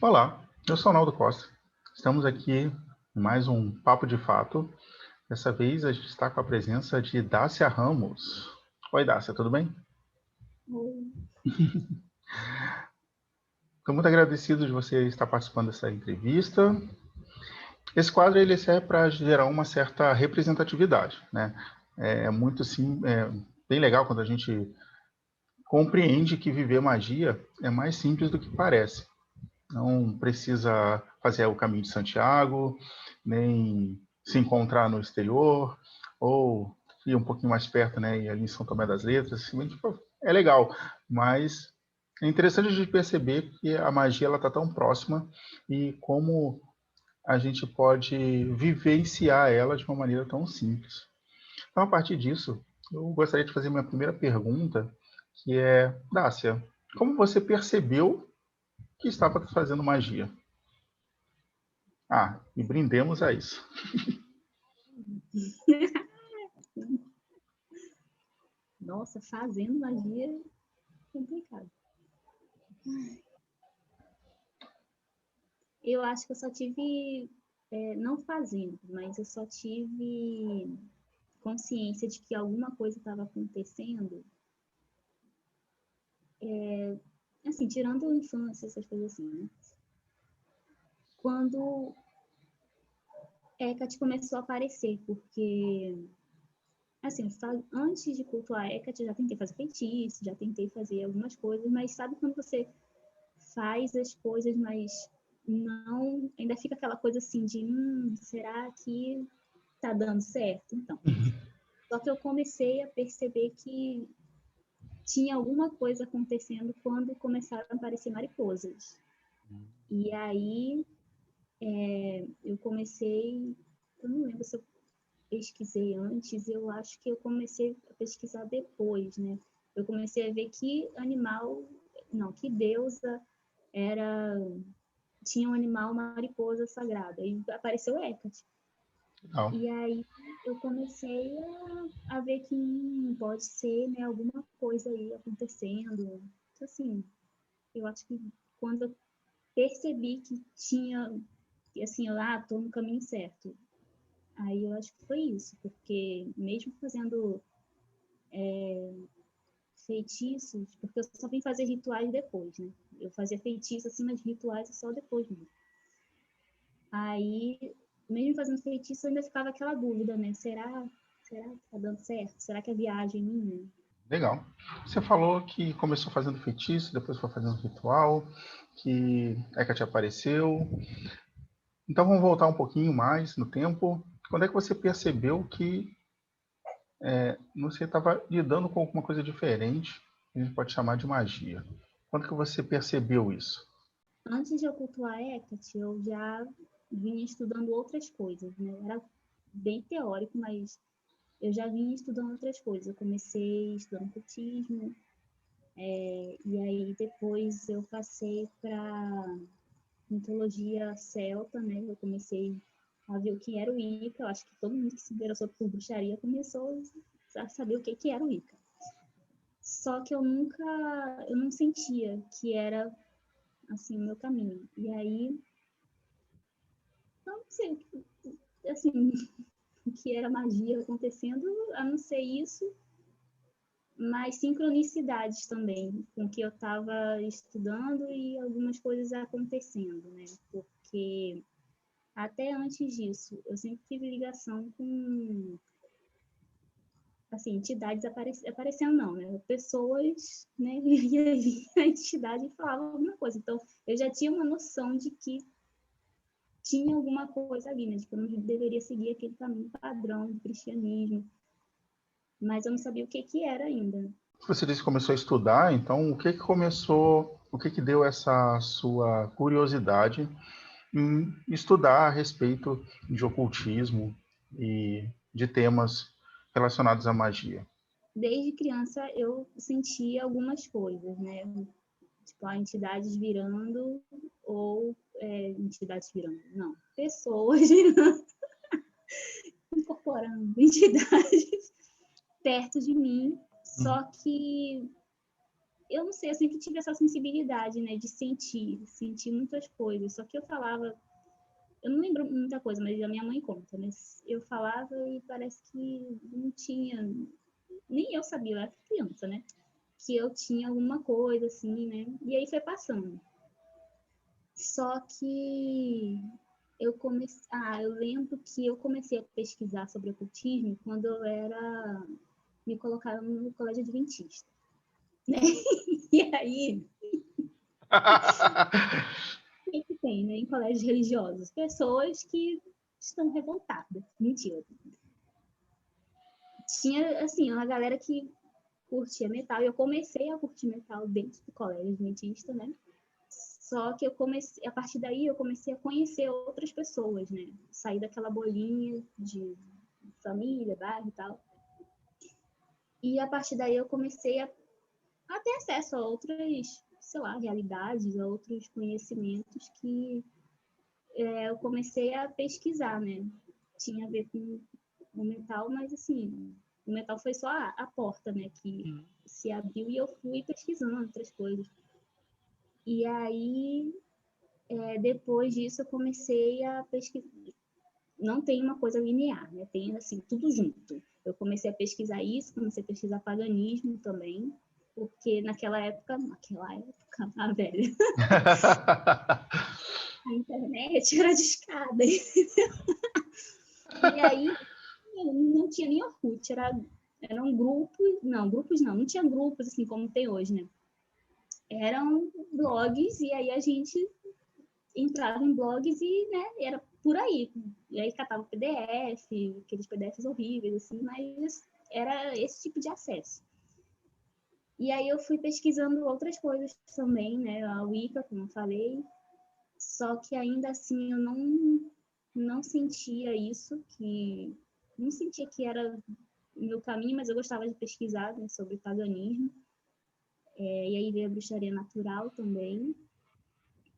Olá, eu sou Arnaldo Costa. Estamos aqui em mais um Papo de Fato. Dessa vez a gente está com a presença de Dácia Ramos. Oi, Dácia, tudo bem? Oi. Estou muito agradecido de você estar participando dessa entrevista. Esse quadro ele serve para gerar uma certa representatividade, né? É muito sim, bem legal quando a gente compreende que viver magia é mais simples do que parece. Não precisa fazer o caminho de Santiago, nem se encontrar no exterior, ou ir um pouquinho mais perto, né, e ali em São Tomé das Letras. Assim, tipo, é legal, mas é interessante a gente perceber que a magia ela está tão próxima e como a gente pode vivenciar ela de uma maneira tão simples. Então, a partir disso, eu gostaria de fazer minha primeira pergunta, que é, Dácia, como você percebeu que estava fazendo magia? Ah, e brindemos a isso. Nossa, fazendo magia é complicado. Eu acho que eu só tive, não fazendo, mas eu só tive consciência de que alguma coisa estava acontecendo, assim, tirando a infância, essas coisas assim, né? Quando Hecate começou a aparecer, porque, assim, antes de cultuar Hecate, eu já tentei fazer feitiço, já tentei fazer algumas coisas, mas sabe quando você faz as coisas, mas não, ainda fica aquela coisa assim de, será que tá dando certo? Então, só que eu comecei a perceber que tinha alguma coisa acontecendo quando começaram a aparecer mariposas. E aí eu comecei, eu não lembro se eu pesquisei antes, eu acho que eu comecei a pesquisar depois, né? Eu comecei a ver que animal, não, que deusa era tinha um animal mariposa sagrada. E apareceu Hecate. Legal. E aí eu comecei a ver que pode ser, né, alguma coisa aí acontecendo. Assim, eu acho que quando eu percebi que tinha, assim, tô no caminho certo. Aí eu acho que foi isso, porque mesmo fazendo feitiços, porque eu só vim fazer rituais depois, né? Eu fazia feitiço assim, mas rituais só depois mesmo. Aí, mesmo fazendo feitiço, ainda ficava aquela dúvida, né? Será que tá dando certo? Será que é viagem minha? Legal. Você falou que começou fazendo feitiço, depois foi fazendo ritual, que Hecate apareceu. Então vamos voltar um pouquinho mais no tempo. Quando é que você percebeu que você estava lidando com alguma coisa diferente, que a gente pode chamar de magia? Quando que você percebeu isso? Antes de eu cultuar Hecate, eu já vinha estudando outras coisas, né? Era bem teórico, mas eu já vinha estudando outras coisas. Eu comecei estudando cultismo, e aí depois eu passei para mitologia celta, né? Eu comecei a ver o que era o Ica. Eu acho que todo mundo que se interessou por bruxaria começou a saber o que era o Ica. Só que eu não sentia que era assim o meu caminho. E aí, não sei, assim, o que era magia acontecendo, a não ser isso, mas sincronicidades também, com o que eu estava estudando e algumas coisas acontecendo, né? Porque até antes disso, eu sempre tive ligação com, assim, entidades aparecendo não, né? Pessoas, né? E aí a entidade falava alguma coisa. Então, eu já tinha uma noção de que tinha alguma coisa ali, né? De que eu não deveria seguir aquele caminho padrão do cristianismo. Mas eu não sabia o que era ainda. Você disse que começou a estudar, então o que deu essa sua curiosidade em estudar a respeito de ocultismo e de temas relacionados à magia? Desde criança eu sentia algumas coisas, né? Tipo, entidades virando ou entidades virando, não, pessoas virando, incorporando entidades perto de mim, só que eu não sei, eu sempre tive essa sensibilidade, né, de sentir muitas coisas. Só que eu não lembro muita coisa, mas a minha mãe conta, né? Eu falava e parece que não tinha, nem eu sabia, eu era criança, né? Que eu tinha alguma coisa, assim, né? E aí foi passando. Só que eu lembro que eu comecei a pesquisar sobre ocultismo quando me colocaram no colégio adventista, né? E aí, o que tem, né, em colégios religiosos? Pessoas que estão revoltadas. Mentira. Tinha, assim, uma galera que curtia metal, e eu comecei a curtir metal dentro do colégio adventista, né? Só que a partir daí eu comecei a conhecer outras pessoas, né? Sair daquela bolinha de família, bairro e tal. E a partir daí eu comecei a ter acesso a outras, sei lá, realidades, a outros conhecimentos que eu comecei a pesquisar, né? Tinha a ver com o metal, mas assim, o metal foi só a porta, né? Que se abriu e eu fui pesquisando outras coisas. E aí, depois disso, eu comecei a pesquisar. Não tem uma coisa linear, né? Tem, assim, tudo junto. Eu comecei a pesquisar isso, comecei a pesquisar paganismo também, porque naquela época, a velha, a internet era discada. E aí, não tinha nem Orkut, eram grupos, não tinha grupos assim como tem hoje, né? Eram blogs, e aí a gente entrava em blogs e, né, era por aí. E aí catava PDF, aqueles PDFs horríveis, assim, mas era esse tipo de acesso. E aí eu fui pesquisando outras coisas também, né? A Wicca, como eu falei, só que ainda assim eu não sentia isso, não sentia que era o meu caminho, mas eu gostava de pesquisar, né, sobre paganismo. E aí veio a bruxaria natural também.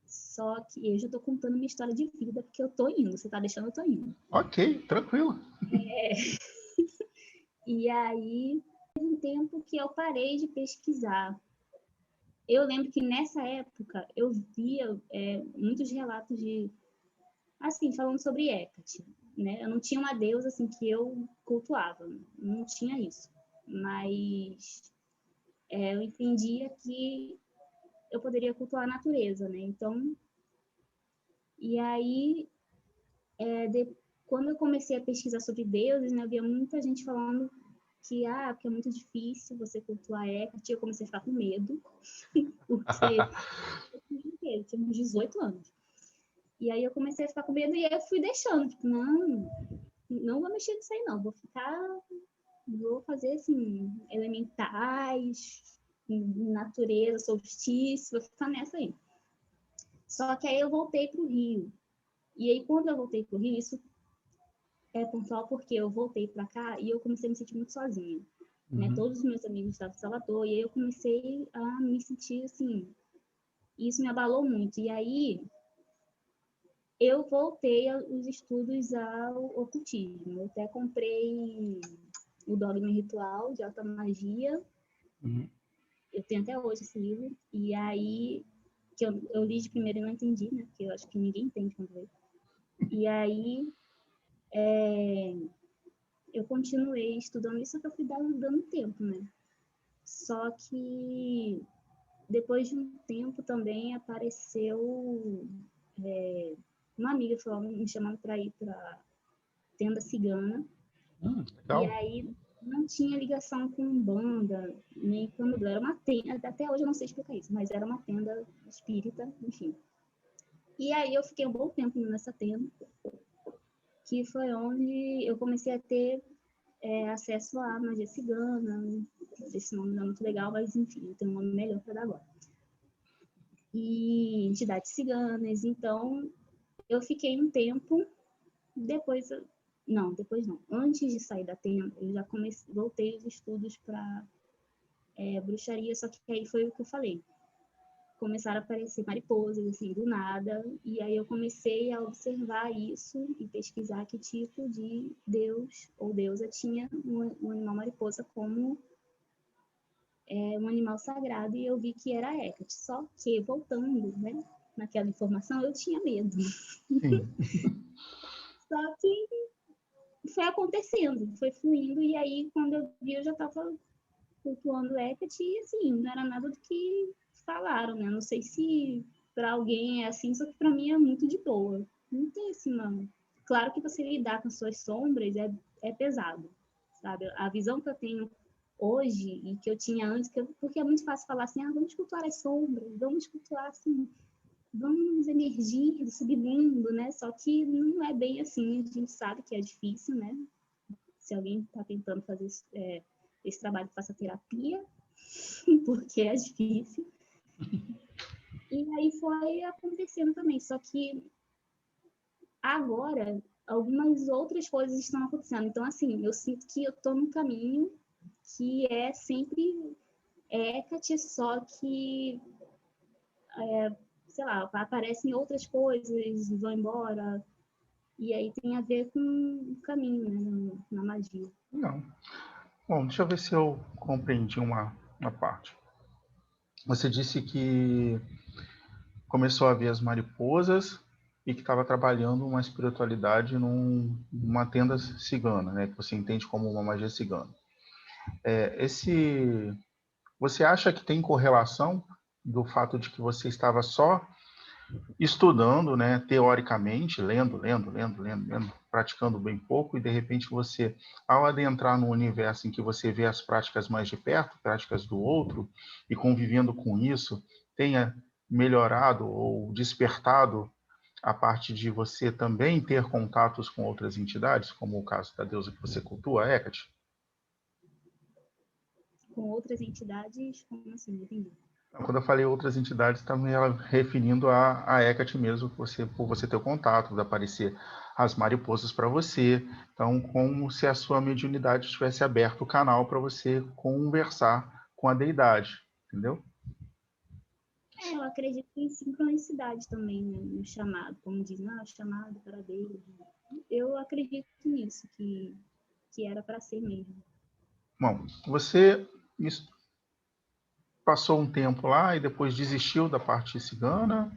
Só que eu já estou contando minha história de vida, porque eu tô indo, você tá deixando, eu tô indo. Ok, tranquilo. E aí, teve um tempo que eu parei de pesquisar. Eu lembro que nessa época eu via muitos relatos assim, falando sobre Hecate, né? Eu não tinha uma deusa assim que eu cultuava, não tinha isso. Mas eu entendia que eu poderia cultuar a natureza, né? Então, e aí, quando eu comecei a pesquisar sobre deuses, né, havia muita gente falando que é muito difícil você cultuar Hecate. Eu comecei a ficar com medo, porque eu tinha uns 18 anos. E aí eu comecei a ficar com medo e aí eu fui deixando, tipo, não vou mexer nisso aí não, vou fazer assim, elementais, natureza, solstício, vou ficar nessa aí. Só que aí eu voltei para o Rio. E aí quando eu voltei para o Rio, isso é pontual porque eu voltei para cá e eu comecei a me sentir muito sozinha. Né? Todos os meus amigos estavam em Salvador e aí eu comecei a me sentir assim, isso me abalou muito. E aí eu voltei aos estudos ao ocultismo. Eu até comprei o Dogma Ritual de Alta Magia. Eu tenho até hoje esse livro. E aí, que eu li de primeiro e não entendi, né? Porque eu acho que ninguém entende quando lê. E aí, eu continuei estudando isso, só que eu fui dando tempo, né? Só que depois de um tempo também apareceu uma amiga me chamando para ir para tenda cigana. E Legal. aí não tinha ligação com banda, nem com era uma tenda, até hoje eu não sei explicar isso, mas era uma tenda espírita, enfim. E aí eu fiquei um bom tempo nessa tenda, que foi onde eu comecei a ter acesso à magia cigana. Esse nome não é muito legal, mas enfim, eu tenho um nome melhor para dar agora. E entidades ciganas. Então, eu fiquei um tempo, depois não. Antes de sair da tenda, eu já voltei os estudos para bruxaria, só que aí foi o que eu falei. Começaram a aparecer mariposas, assim, do nada, e aí eu comecei a observar isso e pesquisar que tipo de deus ou deusa tinha um animal mariposa como é um animal sagrado e eu vi que era Hecate. Só que, voltando, né, naquela informação, eu tinha medo. Sim. Só que foi acontecendo, foi fluindo, e aí, quando eu vi, eu já estava cultuando Hecate, e assim, não era nada do que falaram, né? Não sei se para alguém é assim, só que para mim é muito de boa. Não tem assim, não. Claro que você lidar com suas sombras é pesado, sabe? A visão que eu tenho hoje e que eu tinha antes, porque é muito fácil falar assim, vamos cultuar as sombras, vamos cultuar assim, vamos emergir do submundo, né? Só que não é bem assim, a gente sabe que é difícil, né? Se alguém está tentando fazer esse trabalho, faça terapia, porque é difícil. E aí foi acontecendo também, só que agora algumas outras coisas estão acontecendo. Então, assim, eu sinto que eu estou num caminho que é sempre Hecate, só que, sei lá, aparecem outras coisas, vão embora, e aí tem a ver com o caminho, né, na magia. Não. Bom, deixa eu ver se eu compreendi uma parte. Você disse que começou a ver as mariposas e que estava trabalhando uma espiritualidade numa tenda cigana, né? Que você entende como uma magia cigana. Você acha que tem correlação do fato de que você estava só estudando, né, teoricamente, lendo, praticando bem pouco, e de repente você, ao adentrar no universo em que você vê as práticas mais de perto, práticas do outro, e convivendo com isso, tenha melhorado ou despertado a parte de você também ter contatos com outras entidades, como o caso da deusa que você cultua, Hecate? Com outras entidades, como assim? Não entendi. Quando eu falei outras entidades, está me referindo a Hecate mesmo, por você ter o contato, de aparecer as mariposas para você. Então, como se a sua mediunidade tivesse aberto o canal para você conversar com a deidade, entendeu? Eu acredito em sincronicidade também, né, no chamado, como dizem, chamado para Deus. Eu acredito nisso, que era para ser mesmo. Bom, você passou um tempo lá e depois desistiu da parte cigana,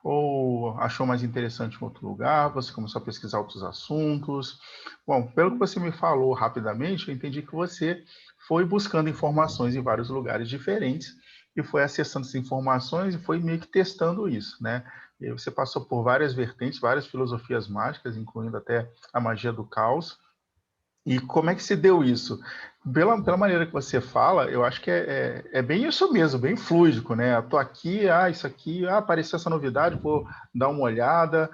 ou achou mais interessante em outro lugar, você começou a pesquisar outros assuntos. Bom, pelo que você me falou rapidamente, eu entendi que você foi buscando informações em vários lugares diferentes e foi acessando essas informações e foi meio que testando isso, né? E você passou por várias vertentes, várias filosofias mágicas, incluindo até a magia do caos. E como é que se deu isso? Pela maneira que você fala, eu acho que é bem isso mesmo, bem fluidico, né? Eu tô aqui, isso aqui, apareceu essa novidade, vou dar uma olhada.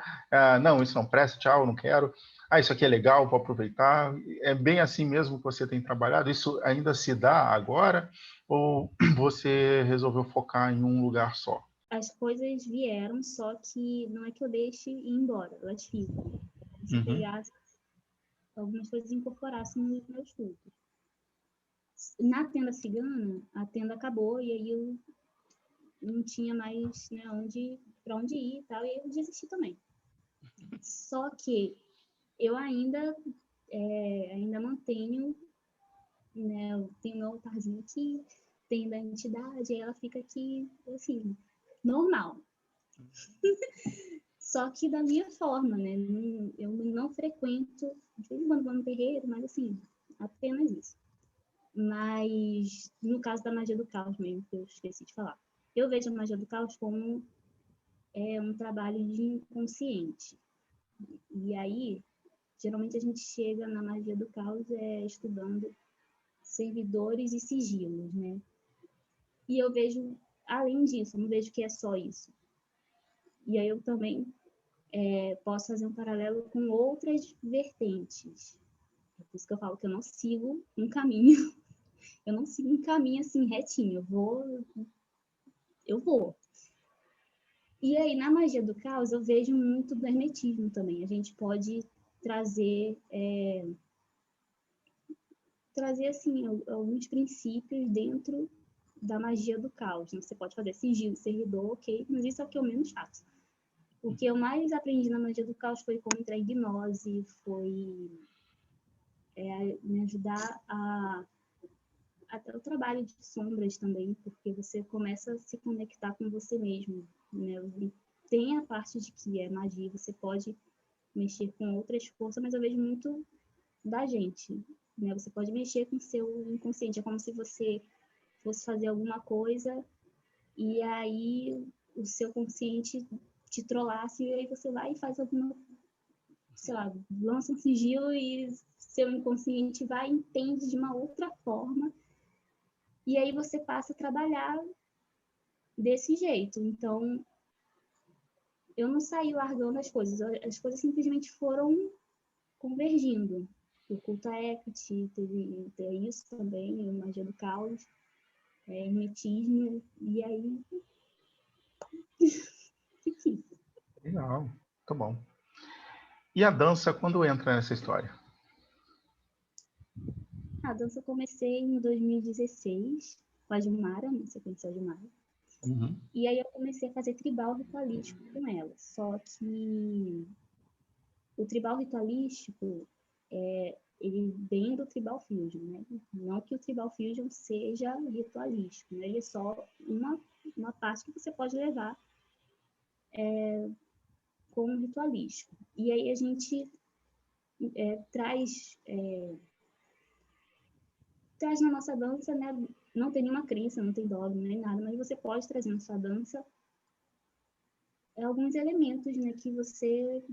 Não, isso não presta, tchau, não quero. Isso aqui é legal, vou aproveitar. É bem assim mesmo que você tem trabalhado? Isso ainda se dá agora? Ou você resolveu focar em um lugar só? As coisas vieram, só que não é que eu deixe ir embora, elas ficam. Como se Uhum. pegasse algumas coisas e incorporasse nos meus cultos. Na tenda cigana, a tenda acabou e aí eu não tinha mais, né, para onde ir e tal, e aí eu desisti também. Só que eu ainda mantenho, né, eu tenho meu altarzinho aqui, tem da entidade, aí ela fica aqui, assim, normal. Só que da minha forma, né? Eu não frequento, de vez em quando vou no terreiro, mas assim, apenas isso. Mas no caso da magia do caos mesmo, que eu esqueci de falar. Eu vejo a magia do caos como um trabalho de inconsciente. E aí, geralmente a gente chega na magia do caos estudando servidores e sigilos, né? E eu vejo, além disso, eu não vejo que é só isso. E aí eu também posso fazer um paralelo com outras vertentes. É por isso que eu falo que eu não sigo um caminho, eu não sigo um caminho assim retinho, eu vou. E aí, na magia do caos, eu vejo muito do hermetismo também. A gente pode trazer assim, alguns princípios dentro da magia do caos. Né? Você pode fazer sigilo, servidor, ok, mas isso é o que eu menos faço. O que eu mais aprendi na magia do caos foi contra a hipnose, foi me ajudar a até o trabalho de sombras também, porque você começa a se conectar com você mesmo, né? Tem a parte de que é magia, você pode mexer com outras forças, mas eu vejo muito da gente, né? Você pode mexer com o seu inconsciente, é como se você fosse fazer alguma coisa e aí o seu consciente te trollasse e aí você vai e faz alguma, sei lá, lança um sigilo e seu inconsciente vai e entende de uma outra forma e aí você passa a trabalhar desse jeito. Então, eu não saí largando as coisas simplesmente foram convergindo. O culto a Hecate teve isso também, a magia do caos, hermetismo, e aí fiquei. Legal, muito bom. E a dança, quando entra nessa história? A dança eu comecei em 2016, com a Gilmara, na sequência da Gilmara. Uhum. E aí eu comecei a fazer tribal ritualístico com ela. Só que o tribal ritualístico, ele vem do tribal fusion, né? Não que o tribal fusion seja ritualístico, né? Ele é só uma parte que você pode levar como ritualístico. E aí a gente traz na nossa dança, né? Não tem nenhuma crença, não tem dogma, nem nada, mas você pode trazer na sua dança alguns elementos, né, que você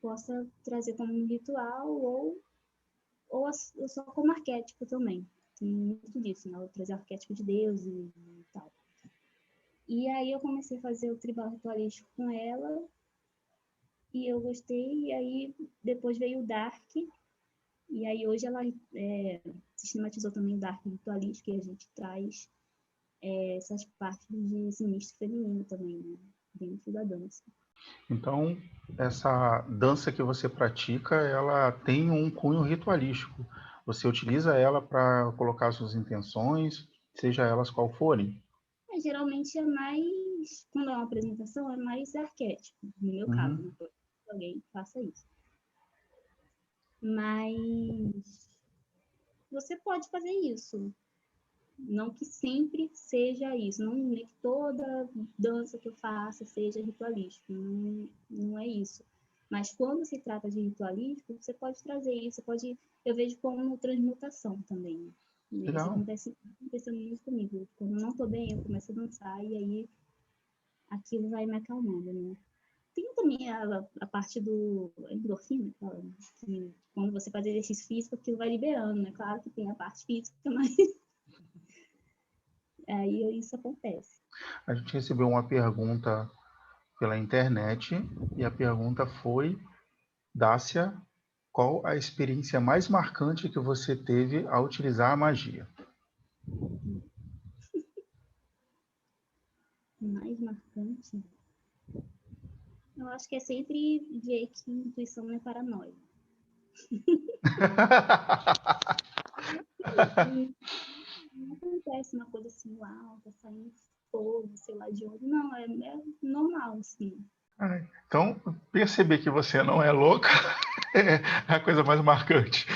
possa trazer como um ritual ou só como arquétipo também. Tem muito disso, né? Trazer arquétipo de Deus e tal. E aí eu comecei a fazer o tribal ritualístico com ela e eu gostei. E aí depois veio o Dark. E aí hoje ela sistematizou também o Dark ritualístico e a gente traz essas partes de sinistro feminino também, né? Dentro da dança. Então, essa dança que você pratica, ela tem um cunho ritualístico. Você utiliza ela para colocar suas intenções, seja elas qual forem. Geralmente é mais, quando é uma apresentação, é mais arquétipo, no meu caso, Uhum. não pode que alguém faça isso. Mas você pode fazer isso. Não que sempre seja isso, não é que toda dança que eu faça seja ritualística, não é isso. Mas quando se trata de ritualístico, você pode trazer isso, eu vejo como transmutação também. Né? Isso Legal. acontecendo muito comigo. Quando eu não estou bem, eu começo a dançar e aí aquilo vai me acalmando, né? Tem também a parte do endorfina, que quando você faz exercício físico, aquilo vai liberando, né? Claro que tem a parte física, mas aí isso acontece. A gente recebeu uma pergunta pela internet e a pergunta foi, Dácia, qual a experiência mais marcante que você teve ao utilizar a magia? Mais marcante, eu acho que é sempre ver que intuição não é paranoia. Não acontece uma coisa assim, uau, tá saindo fogo, sei lá de onde. Não, é normal, assim. Então, perceber que você não é louca é a coisa mais marcante.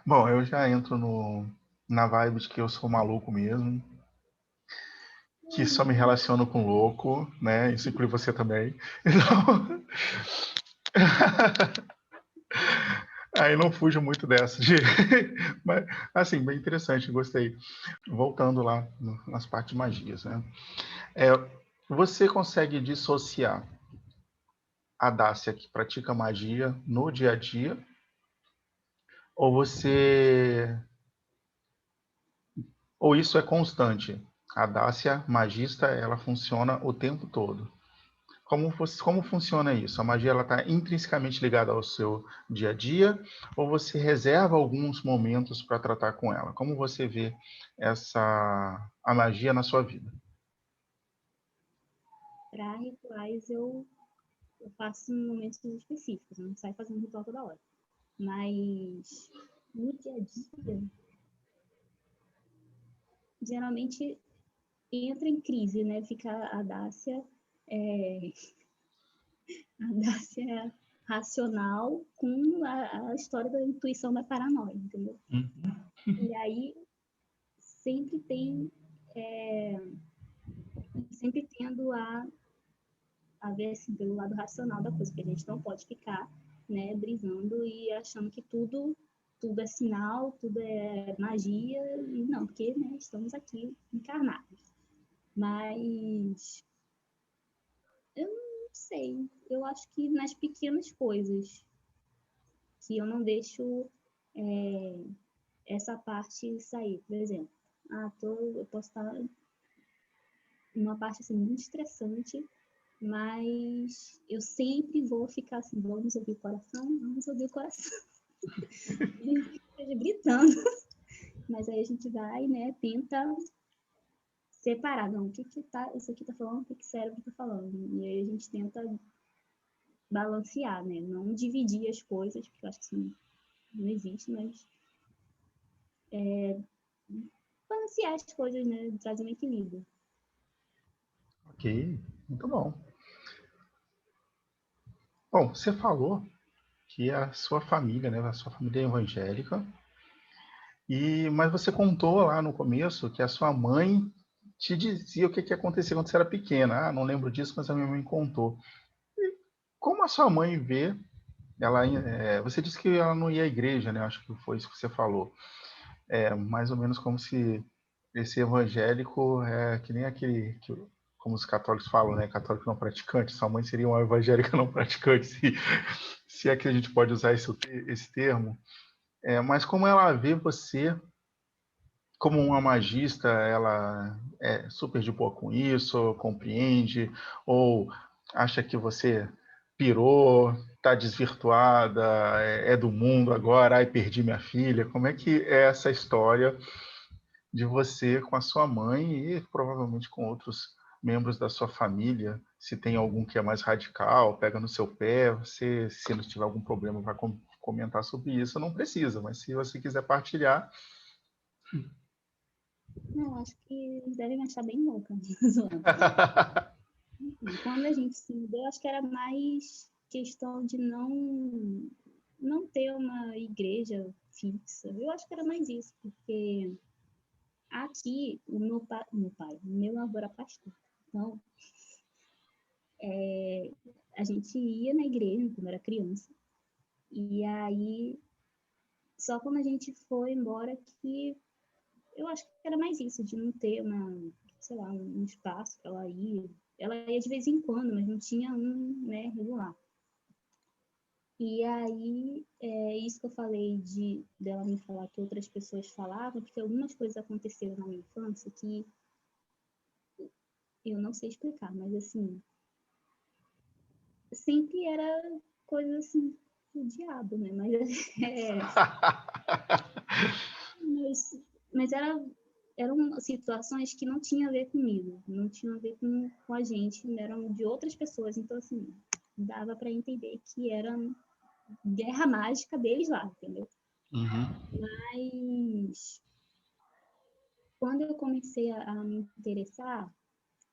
Bom, eu já entro na vibe de que eu sou maluco mesmo, que só me relaciono com louco, né? Isso inclui você também. Então, aí não fujo muito dessa. Mas, assim, bem interessante, gostei. Voltando lá nas partes de magias, né? Você consegue dissociar a Dácia que pratica magia no dia a dia? Ou você... Ou isso é constante? A Dácia magista, ela funciona o tempo todo. Como funciona isso? A magia está intrinsecamente ligada ao seu dia a dia ou você reserva alguns momentos para tratar com ela? Como você vê a magia na sua vida? Para rituais, eu faço em momentos específicos, eu não saio fazendo ritual toda hora. Mas no dia a dia, geralmente entra em crise, né? Fica a Dácia. A Dácia racional com a história da intuição da paranoia, entendeu? E aí sempre tem, sempre tendo a ver assim, pelo lado racional da coisa, porque a gente não pode ficar, né, brisando e achando que tudo é sinal, tudo é magia, e não, porque, né, estamos aqui encarnados. Mas eu não sei, eu acho que nas pequenas coisas que eu não deixo essa parte sair, por exemplo, eu posso estar numa parte assim muito estressante, mas eu sempre vou ficar assim, vamos ouvir o coração, vamos ouvir o coração. E fica gritando. Mas aí a gente vai, né, tenta separar, não, o que isso aqui tá falando, o que o cérebro tá falando. E aí a gente tenta balancear, né, não dividir as coisas, porque eu acho que isso não existe, mas balancear as coisas, né, trazer um equilíbrio. Ok, muito bom. Bom, você falou que a sua família, né, a sua família é evangélica, mas você contou lá no começo que a sua mãe te dizia o que acontecia quando você era pequena. Ah, não lembro disso, mas a minha mãe contou. E como a sua mãe vê, você disse que ela não ia à igreja, né? Acho que foi isso que você falou. É mais ou menos como se esse evangélico é que nem aquele, como os católicos falam, né? Católico não praticante. Sua mãe seria uma evangélica não praticante, se é que a gente pode usar esse termo. Mas como ela vê você como uma magista, ela é super de boa com isso, compreende, ou acha que você pirou, está desvirtuada, é do mundo agora, ai, perdi minha filha. Como é que é essa história de você com a sua mãe e provavelmente com outros membros da sua família? Se tem algum que é mais radical, pega no seu pé, você, se não tiver algum problema, vai comentar sobre isso, não precisa, mas se você quiser partilhar. Não, acho que eles devem me achar bem louca. Quando a gente se mudou, eu acho que era mais questão de não ter uma igreja fixa. Eu acho que era mais isso, porque aqui o meu avô era pastor. Então, a gente ia na igreja quando era criança. E aí, só quando a gente foi embora que eu acho que era mais isso, de não ter sei lá, um espaço para ela ir. Ela ia de vez em quando, mas não tinha um, né, regular. E aí, isso que eu falei dela me falar que outras pessoas falavam, porque algumas coisas aconteceram na minha infância que eu não sei explicar, mas assim, sempre era coisa assim do diabo, né? Mas eram situações que não tinham a ver comigo, não tinham a ver com a gente, eram de outras pessoas, então assim, dava para entender que era guerra mágica deles lá, entendeu? Uhum. Mas quando eu comecei a me interessar,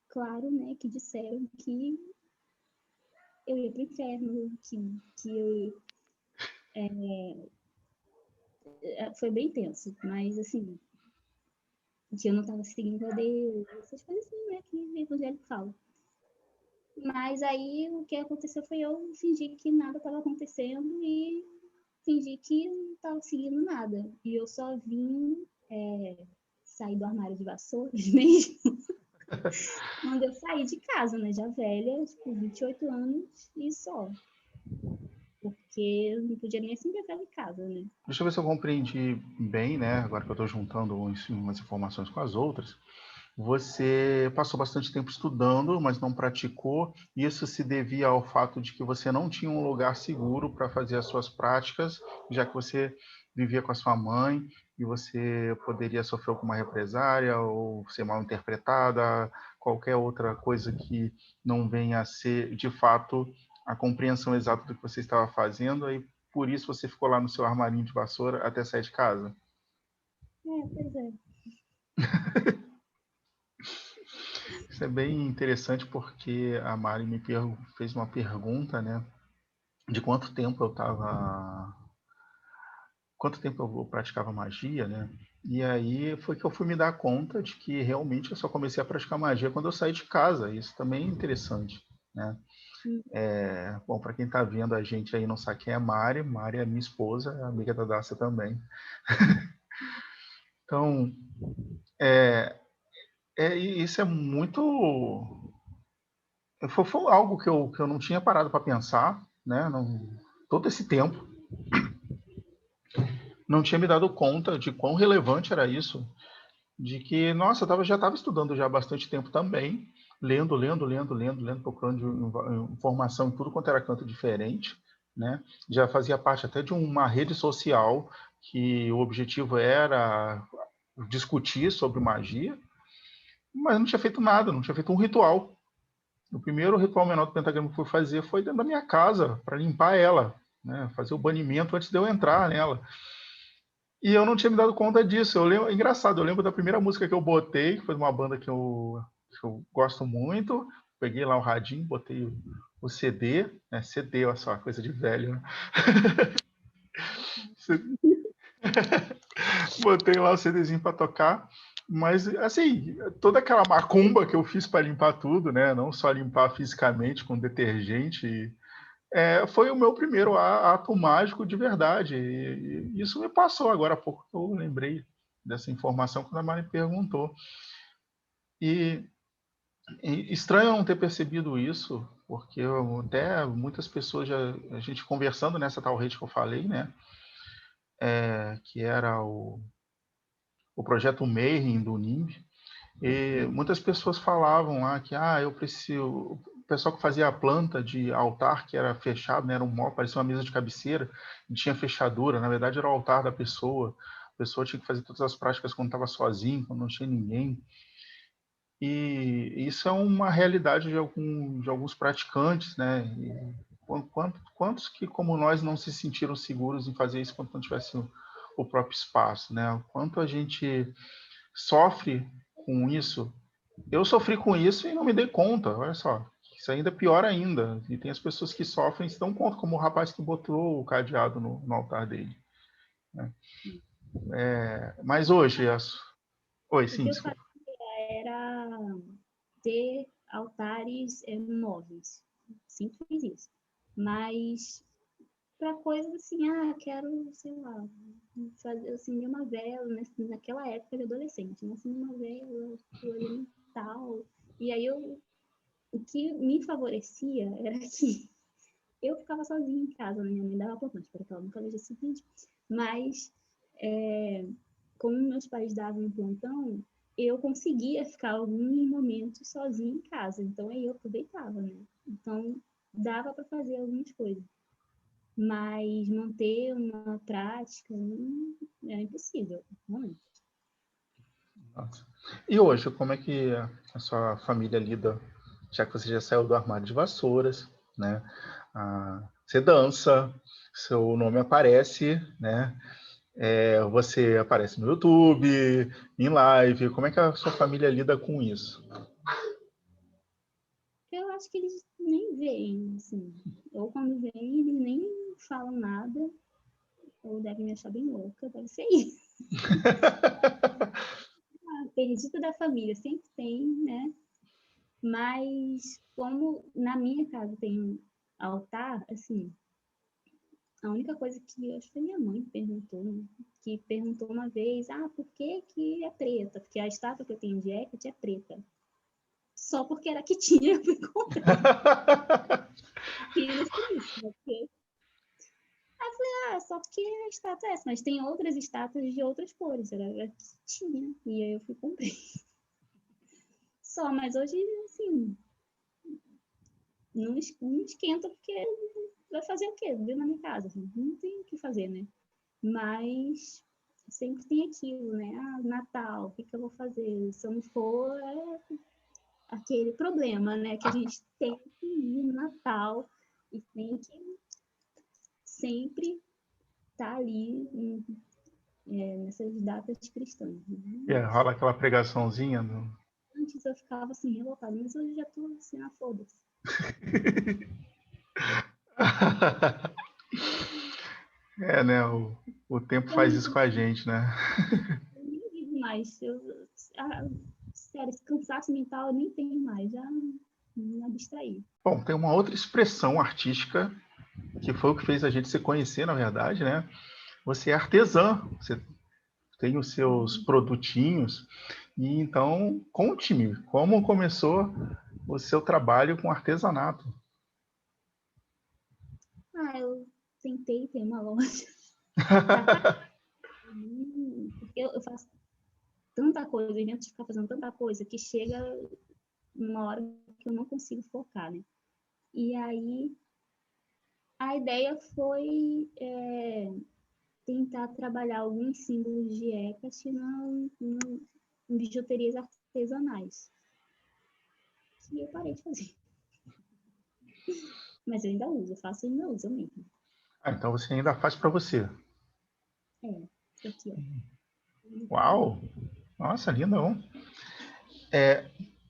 claro, né, que disseram que eu ia pro inferno, que foi bem tenso, mas assim, que eu não estava seguindo a Deus, essas coisas assim, né, que o evangélico fala. Mas aí o que aconteceu foi eu fingir que nada estava acontecendo e fingir que não estava seguindo nada. E eu só vim sair do armário de vassouras mesmo quando eu saí de casa, né? Já velha, tipo, 28 anos e só. Porque eu não podia nem assim entrar em casa, né? Deixa eu ver se eu compreendi bem, né? Agora que eu estou juntando umas informações com as outras. Você passou bastante tempo estudando, mas não praticou. Isso se devia ao fato de que você não tinha um lugar seguro para fazer as suas práticas, já que você vivia com a sua mãe e você poderia sofrer alguma represária ou ser mal interpretada, qualquer outra coisa que não venha a ser, de fato, a compreensão exata do que você estava fazendo. Aí, por isso, você ficou lá no seu armarinho de vassoura até sair de casa. Pois é. Isso é bem interessante porque a Mari me fez uma pergunta, né? de quanto tempo eu praticava magia, né? E aí foi que eu fui me dar conta de que realmente eu só comecei a praticar magia quando eu saí de casa. Isso também é interessante, né? Hum. Bom, para quem está vendo a gente aí não sabe quem é Mari, Mari é minha esposa, é amiga da Dácia também. Então, isso é muito... Foi algo que eu não tinha parado para pensar, né? Todo esse tempo, não tinha me dado conta de quão relevante era isso, de que, nossa, já estava estudando já há bastante tempo também, lendo, procurando informação em tudo quanto era canto diferente, né? Já fazia parte até de uma rede social que o objetivo era discutir sobre magia, mas não tinha feito nada, não tinha feito um ritual. O primeiro ritual menor do pentagrama que eu fui fazer foi dentro da minha casa, para limpar ela, né? Fazer o banimento antes de eu entrar nela. E eu não tinha me dado conta disso. Engraçado, eu lembro da primeira música que eu botei, que foi de uma banda que eu gosto muito. Peguei lá o radinho, botei o CD, né? CD, olha só, coisa de velho, né? Botei lá o CDzinho para tocar. Mas, assim, toda aquela macumba que eu fiz para limpar tudo, né? Não só limpar fisicamente com detergente, foi o meu primeiro ato mágico de verdade. E isso me passou agora há pouco que eu lembrei dessa informação quando a Mari perguntou. E estranho não ter percebido isso, porque até muitas pessoas a gente conversando nessa tal rede que eu falei, né? Que era o projeto Mayhem do NIMB, e muitas pessoas falavam lá que eu preciso. O pessoal que fazia a planta de altar, que era fechado, né, era parecia uma mesa de cabeceira, e tinha fechadura, na verdade era o altar da pessoa. A pessoa tinha que fazer todas as práticas quando estava sozinho, quando não tinha ninguém. E isso é uma realidade de alguns praticantes, né? E quantos que, como nós, não se sentiram seguros em fazer isso quando não tivesse o próprio espaço, né? O quanto a gente sofre com isso. Eu sofri com isso e não me dei conta, olha só. Isso ainda é pior ainda. E tem as pessoas que sofrem e se dão conta, como o rapaz que botou o cadeado no altar dele, né? Mas hoje... Oi, O sim, que eu desculpa. fazia era ter altares móveis. Sempre fiz isso. Mas para coisas assim, quero, sei lá, fazer, acender uma vela, né? Naquela época de adolescente, né? Acender uma vela, elemental. E aí o que me favorecia era que eu ficava sozinha em casa, né? Minha mãe dava plantão, espero que ela nunca veja esse vídeo. Mas, como meus pais davam um plantão, eu conseguia ficar alguns momentos sozinha em casa. Então, aí eu aproveitava, né? Então, dava para fazer algumas coisas. Mas manter uma prática é impossível, realmente. Nossa. E hoje, como é que a sua família lida, já que você já saiu do armário de vassouras, né? Você dança, seu nome aparece, né? Você aparece no YouTube, em live. Como é que a sua família lida com isso? Eu acho que eles nem veem, assim. Ou quando veem, eles nem falam nada, ou devem me achar bem louca, deve ser isso. Perdida da família, sempre tem, né? Mas como na minha casa tem um altar, assim, a única coisa que eu acho que foi minha mãe perguntou, né? Que perguntou uma vez, por que que é preta? Porque a estátua que eu tenho de Hecate é preta. Só porque era que tinha, eu fui comprar. Apenas por isso, né? Porque... Aí eu falei, só porque a estátua é essa, mas tem outras estátuas de outras cores, era que tinha. E aí eu fui comprei. Só, mas hoje, assim, não esquenta porque vai fazer o quê? Viver na minha casa, assim, não tem o que fazer, né? Mas sempre tem aquilo, né? Natal, o que eu vou fazer? Se eu não for, aquele problema, né? Que a gente tem que ir no Natal e tem que sempre estar ali nessas datas cristãs. Né? Rola aquela pregaçãozinha. Antes eu ficava assim, revoltada, mas hoje já tô assim, foda-se. É, né? O tempo Eu faz isso com a gente, né? nem ligo mais. Ah, sério, esse cansaço mental eu nem tenho mais. Já me abstraí. Bom, tem uma outra expressão artística que foi o que fez a gente se conhecer, na verdade, né? Você é artesã, você tem os seus produtinhos. E então, conte-me, como começou o seu trabalho com artesanato? Eu tentei ter uma loja. Porque eu faço tanta coisa, eu invento de ficar fazendo tanta coisa, que chega uma hora que eu não consigo focar, né? E aí, a ideia foi tentar trabalhar alguns símbolos de Hecate em bijuterias artesanais. E eu parei de fazer. Mas eu ainda uso, eu faço e ainda uso eu mesmo. Então você ainda faz para você. Aqui, ó. Uau! Nossa, lindo, não?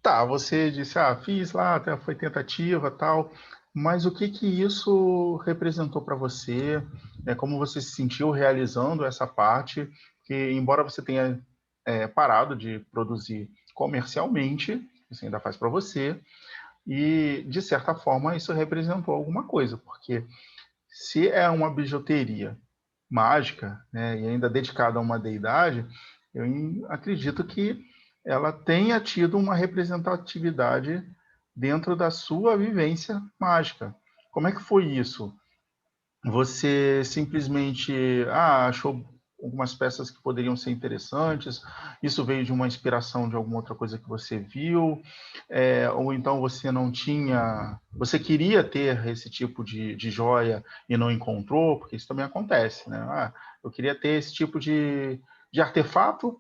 Tá, você disse, fiz lá, até foi tentativa, tal, mas o que que isso representou para você? Como você se sentiu realizando essa parte? Que embora você tenha parado de produzir comercialmente, você ainda faz para você, e de certa forma isso representou alguma coisa, porque se é uma bijuteria mágica, né, e ainda dedicada a uma deidade, eu acredito que ela tenha tido uma representatividade dentro da sua vivência mágica. Como é que foi isso? Você simplesmente achou algumas peças que poderiam ser interessantes? Isso veio de uma inspiração de alguma outra coisa que você viu? Ou então você não tinha. Você queria ter esse tipo de joia e não encontrou? Porque isso também acontece, né? Eu queria ter esse tipo de artefato,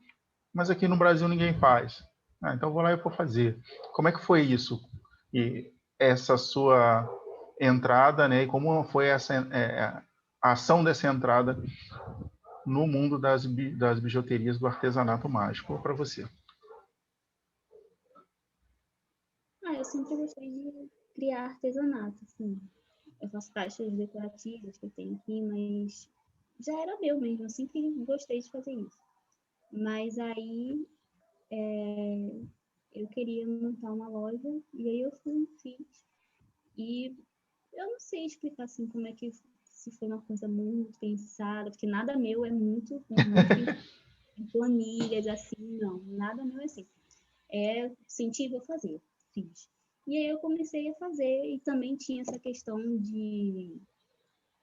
mas aqui no Brasil ninguém faz. Então vou lá e vou fazer. Como é que foi isso? E essa sua entrada, né? E como foi a ação dessa entrada no mundo das bijuterias do artesanato mágico para você? Eu sempre gostei de criar artesanato, assim. Eu faço caixas decorativas que eu tenho aqui, mas já era meu mesmo, eu sempre gostei de fazer isso. Mas aí eu queria montar uma loja e aí eu fui e fiz. E eu não sei explicar assim como é que se foi uma coisa muito pensada, porque nada meu é muito pensado em planilhas assim, não, nada meu é assim. Senti, vou fazer, fiz. E aí eu comecei a fazer e também tinha essa questão de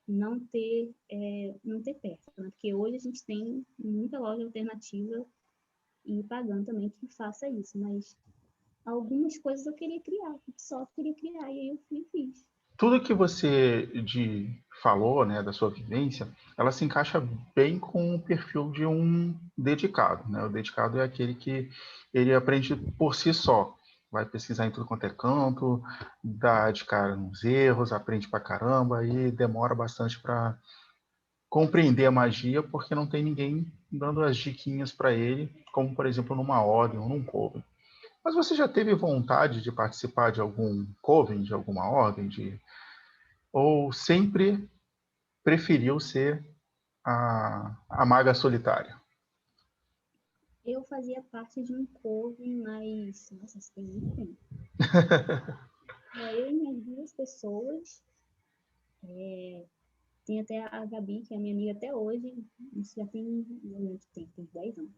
não ter perto, né? Porque hoje a gente tem muita loja alternativa e pagando também que faça isso, mas algumas coisas eu queria criar, só queria criar, e aí eu fui e fiz. Tudo que você falou, né, da sua vivência, ela se encaixa bem com o perfil de um dedicado, né? O dedicado é aquele que ele aprende por si só, vai pesquisar em tudo quanto é canto, dá de cara nos erros, aprende pra caramba e demora bastante para compreender a magia, porque não tem ninguém dando as diquinhas para ele, como por exemplo numa ordem ou num coven. Mas você já teve vontade de participar de algum coven, de alguma ordem, ou sempre preferiu ser a maga solitária? Eu fazia parte de um coven, mas, nossa, isso tem muito tempo. Eu e mais duas pessoas, tem até a Gabi, que é minha amiga até hoje, isso já tem muito tempo, tem 10 anos.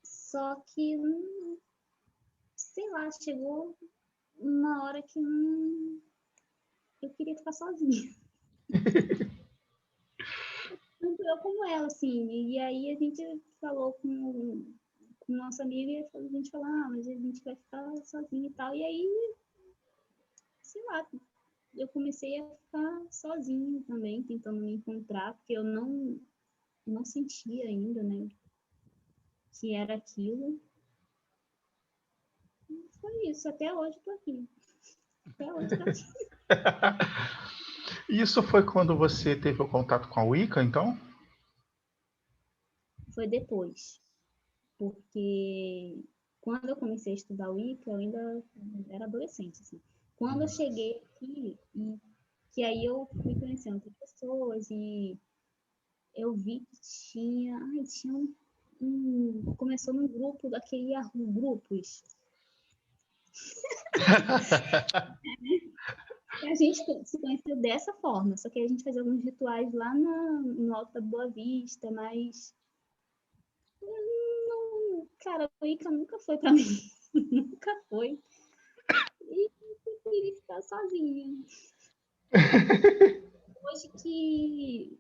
Só que, sei lá, chegou uma hora que eu queria ficar sozinha. Tanto eu como ela, assim. E aí a gente falou com nossa amiga e a gente falou, mas a gente vai ficar sozinha e tal. E aí, sei lá, eu comecei a ficar sozinha também, tentando me encontrar, porque eu não sentia ainda, né, que era aquilo. E foi isso, até hoje tô aqui. Até hoje tô aqui. Isso foi quando você teve o contato com a Wicca, então? Foi depois, porque quando eu comecei a estudar Wicca, eu ainda era adolescente, assim. Quando eu cheguei aqui e que aí eu fui conhecendo outras pessoas e eu vi que tinha começou num grupo daquele Yahoo Grupos. A gente se conheceu dessa forma, só que a gente fazia alguns rituais lá no Alto da Boa Vista, mas não, cara, o Ica nunca foi pra mim, nunca foi. E eu queria ficar sozinha. Hoje que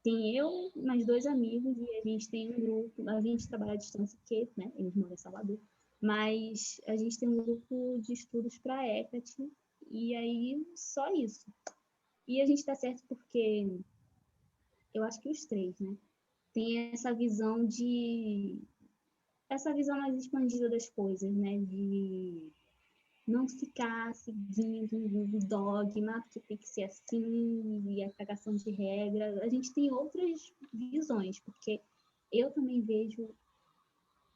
tem eu, mais 2 amigos, e a gente tem um grupo, a gente trabalha à distância, porque, né, eles moram em Salvador, mas a gente tem um grupo de estudos para ECAT, e aí só isso. E a gente dá certo porque eu acho que os 3, né, tem essa visão mais expandida das coisas, né, de não ficar seguindo um dogma, porque tem que ser assim, e a cagação de regra. A gente tem outras visões, porque eu também vejo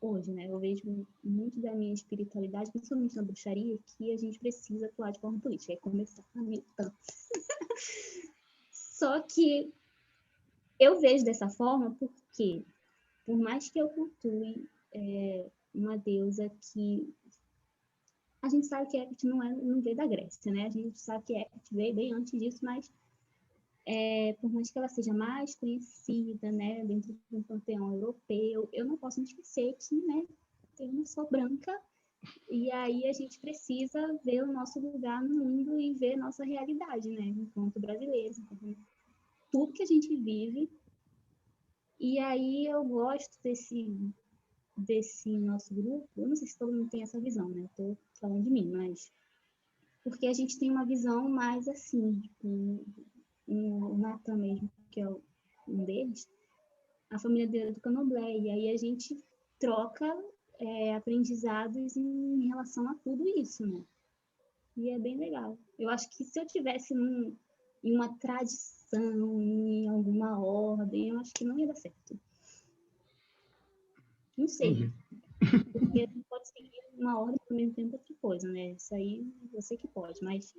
hoje, né? Eu vejo muito da minha espiritualidade, principalmente na bruxaria, que a gente precisa atuar de forma política, é começar a militar. Só que eu vejo dessa forma porque, por mais que eu cultue uma deusa que a gente sabe que Hecate não veio da Grécia, né? A gente sabe que Hecate veio bem antes disso, mas por mais que ela seja mais conhecida, né, dentro do panteão europeu, eu não posso me esquecer que, né, eu não sou branca, e aí a gente precisa ver o nosso lugar no mundo e ver a nossa realidade, né, enquanto brasileiros, enquanto tudo que a gente vive. E aí eu gosto desse nosso grupo, eu não sei se todo mundo tem essa visão, né, eu tô falando de mim, mas porque a gente tem uma visão mais assim, tipo, o Natan mesmo, que é um deles, a família dele é do Candomblé, e aí a gente troca aprendizados em relação a tudo isso, né? E é bem legal. Eu acho que se eu tivesse em uma tradição, em alguma ordem, eu acho que não ia dar certo. Não sei, Entendi. porque não pode seguir uma ordem ao mesmo tempo outra coisa, né? Isso aí eu sei que pode, mas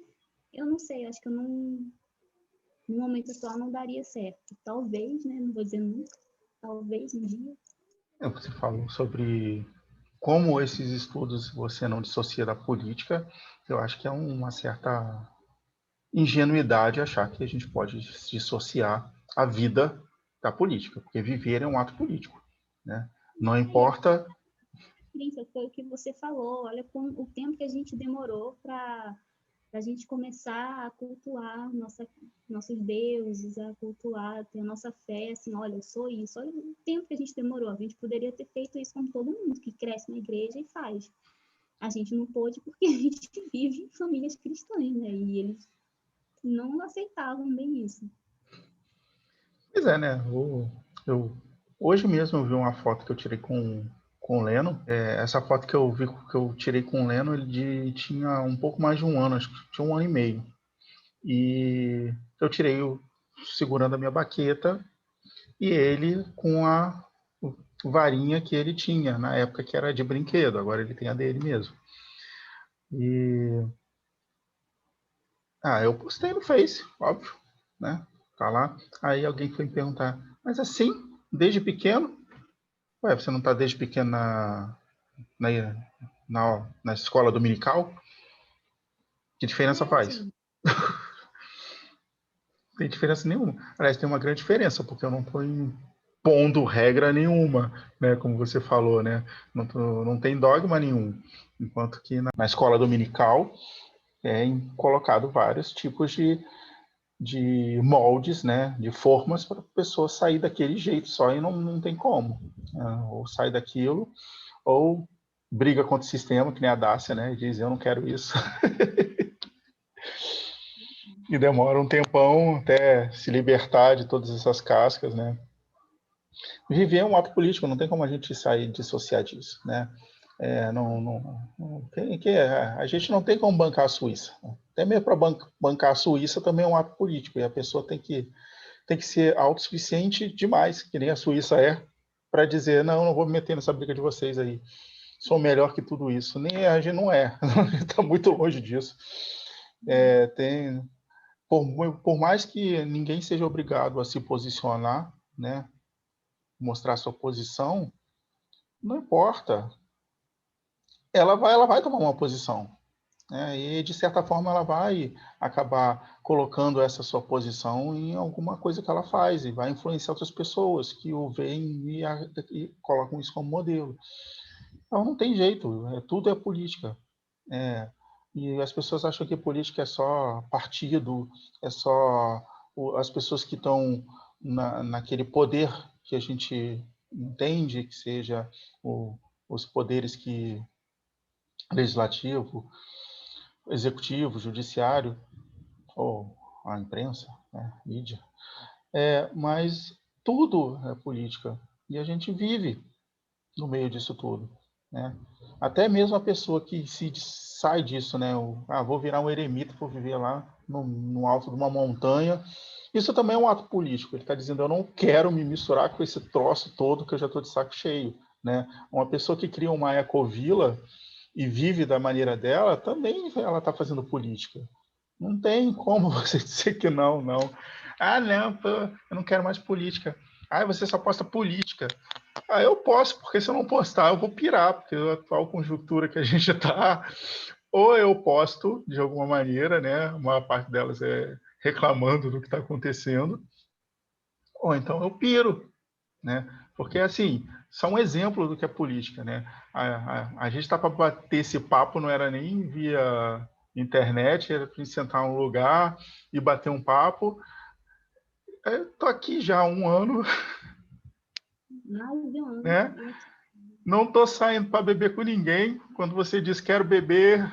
eu não sei, acho que eu não, no momento atual não daria certo. Talvez, né? Não vou dizer nunca, talvez um dia. Você falou sobre como esses estudos você não dissocia da política. Eu acho que é uma certa ingenuidade achar que a gente pode dissociar a vida da política, porque viver é um ato político, né? Não importa. Foi o que você falou, olha o tempo que a gente demorou para a gente começar a cultuar nossos deuses, a cultuar, ter a nossa fé, assim, olha, eu sou isso, olha o tempo que a gente demorou, a gente poderia ter feito isso como todo mundo que cresce na igreja e faz. A gente não pôde porque a gente vive em famílias cristãs, né, e eles não aceitavam bem isso. Pois é, né? Hoje mesmo eu vi uma foto que eu tirei com o Leno. Essa foto que eu vi que eu tirei com o Leno, ele tinha um pouco mais de um ano, acho que tinha 1 ano e meio. E eu tirei segurando a minha baqueta e ele com a varinha que ele tinha na época, que era de brinquedo, agora ele tem a dele mesmo. E eu postei no Face, óbvio, né? Tá lá. Aí alguém foi me perguntar, mas assim, desde pequeno? Ué, você não tá desde pequeno na, na escola dominical? Que diferença faz? Sim. Não tem diferença nenhuma. Aliás, tem uma grande diferença, porque eu não estou impondo regra nenhuma, né? Como você falou, né? Não tem dogma nenhum. Enquanto que na escola dominical é colocado vários tipos de moldes, né? De formas para a pessoa sair daquele jeito só e não tem como. Ou sai daquilo, ou briga contra o sistema, que nem a Dácia, né? E diz, eu não quero isso. E demora um tempão até se libertar de todas essas cascas, né? Viver é um ato político, não tem como a gente sair dissociar disso, né? A gente não tem como bancar a Suíça. Até mesmo para bancar a Suíça também é um ato político, e a pessoa tem que ser autossuficiente demais, que nem a Suíça é, para dizer, não vou me meter nessa briga de vocês aí. Sou melhor que tudo isso. Nem a gente não é, a gente está muito longe disso. por mais que ninguém seja obrigado a se posicionar, né, mostrar sua posição, não importa. Ela vai tomar uma posição, né, e de certa forma ela vai acabar colocando essa sua posição em alguma coisa que ela faz e vai influenciar outras pessoas que o veem e colocam isso como modelo. Então não tem jeito, tudo é política. É, e as pessoas acham que política é só partido, é só as pessoas que estão naquele poder que a gente entende que seja os poderes que legislativo, executivo, judiciário, ou a imprensa, né, mídia. Mas tudo é política e a gente vive no meio disso tudo, né? Até mesmo a pessoa que sai disso, né? Vou virar um eremita, vou viver lá no alto de uma montanha. Isso também é um ato político. Ele está dizendo, eu não quero me misturar com esse troço todo que eu já estou de saco cheio, né? Uma pessoa que cria uma ecovila e vive da maneira dela, também ela está fazendo política. Não tem como você dizer que não, não. Não, pô, eu não quero mais política. Você só posta política. Eu posso, porque se eu não postar, eu vou pirar, porque a atual conjuntura que a gente está, ou eu posto de alguma maneira, né? A maior parte delas é reclamando do que está acontecendo, ou então eu piro, né? Porque, assim, só um exemplo do que é política, né? A gente está para bater esse papo, não era nem via internet, era para gente sentar num lugar e bater um papo. Eu tô aqui já há um ano, Mais de um ano. né? Não tô saindo para beber com ninguém. Quando você diz quero beber,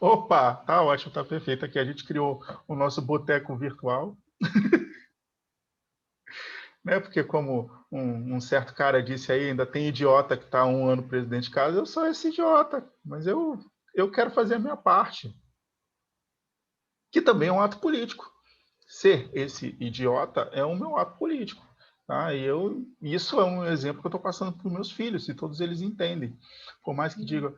opa, tá ótimo, tá perfeito. Aqui a gente criou o nosso boteco virtual, né? Porque como um certo cara disse aí, ainda tem idiota que está há um ano presidente de casa, eu sou esse idiota, mas eu quero fazer a minha parte, que também é um ato político. Ser esse idiota é o meu ato político. Tá? Isso é um exemplo que eu estou passando para os meus filhos, e todos eles entendem. Por mais que digam,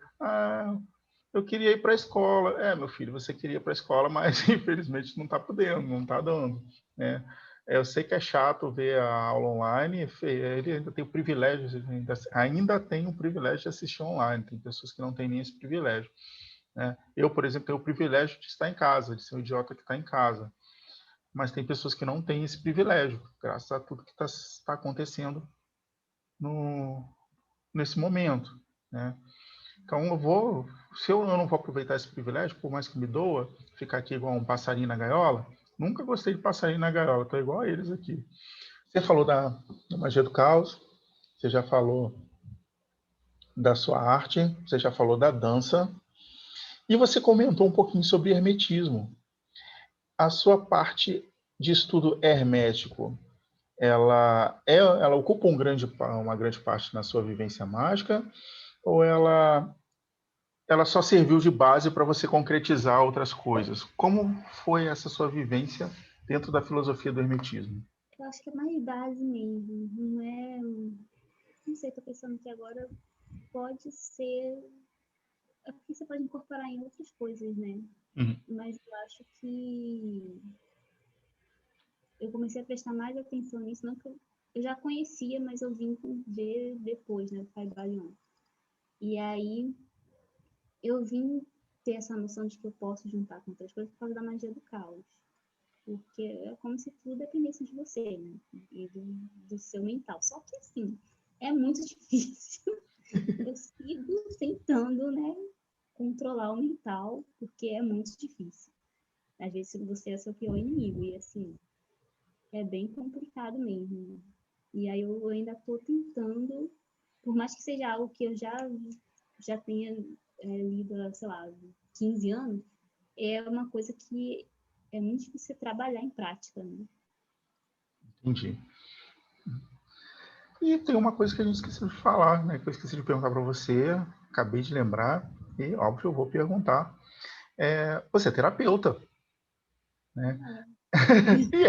eu queria ir para a escola. Meu filho, você queria ir para a escola, mas infelizmente não está podendo, não está dando. Né? Eu sei que é chato ver a aula online, ele ainda tem o privilégio, ainda tem o privilégio de assistir online, tem pessoas que não têm nem esse privilégio. Né? Eu, por exemplo, tenho o privilégio de estar em casa, de ser um idiota que está em casa. Mas tem pessoas que não têm esse privilégio, graças a tudo que está acontecendo nesse momento. Né? Então, se eu não vou aproveitar esse privilégio, por mais que me doa, ficar aqui igual um passarinho na gaiola, nunca gostei de passarinho na gaiola, estou igual a eles aqui. Você falou da magia do caos, você já falou da sua arte, você já falou da dança, e você comentou um pouquinho sobre hermetismo. A sua parte de estudo hermético, ela ocupa uma grande parte na sua vivência mágica, ou ela só serviu de base para você concretizar outras coisas? Como foi essa sua vivência dentro da filosofia do hermetismo? Eu acho que é mais base mesmo. Não é. Não sei, tô pensando que agora pode ser. É porque você pode incorporar em outras coisas, né? Uhum. Mas eu acho que eu comecei a prestar mais atenção nisso, não que eu já conhecia, mas eu vim ver depois, né, do Pai Balion. E aí eu vim ter essa noção de que eu posso juntar com outras coisas por causa da magia do caos. Porque é como se tudo dependesse de você, né? E do seu mental. Só que, assim, é muito difícil. Eu sigo tentando, né, controlar o mental, porque é muito difícil. Às vezes você é seu pior inimigo. E, assim, é bem complicado mesmo. E aí eu ainda estou tentando, por mais que seja algo que eu já tenha lido, sei lá, 15 anos, é uma coisa que é muito difícil trabalhar em prática, né? Entendi. E tem uma coisa que a gente esqueceu de falar, né? Que eu esqueci de perguntar para você, acabei de lembrar, e óbvio eu vou perguntar. Você é terapeuta, né? E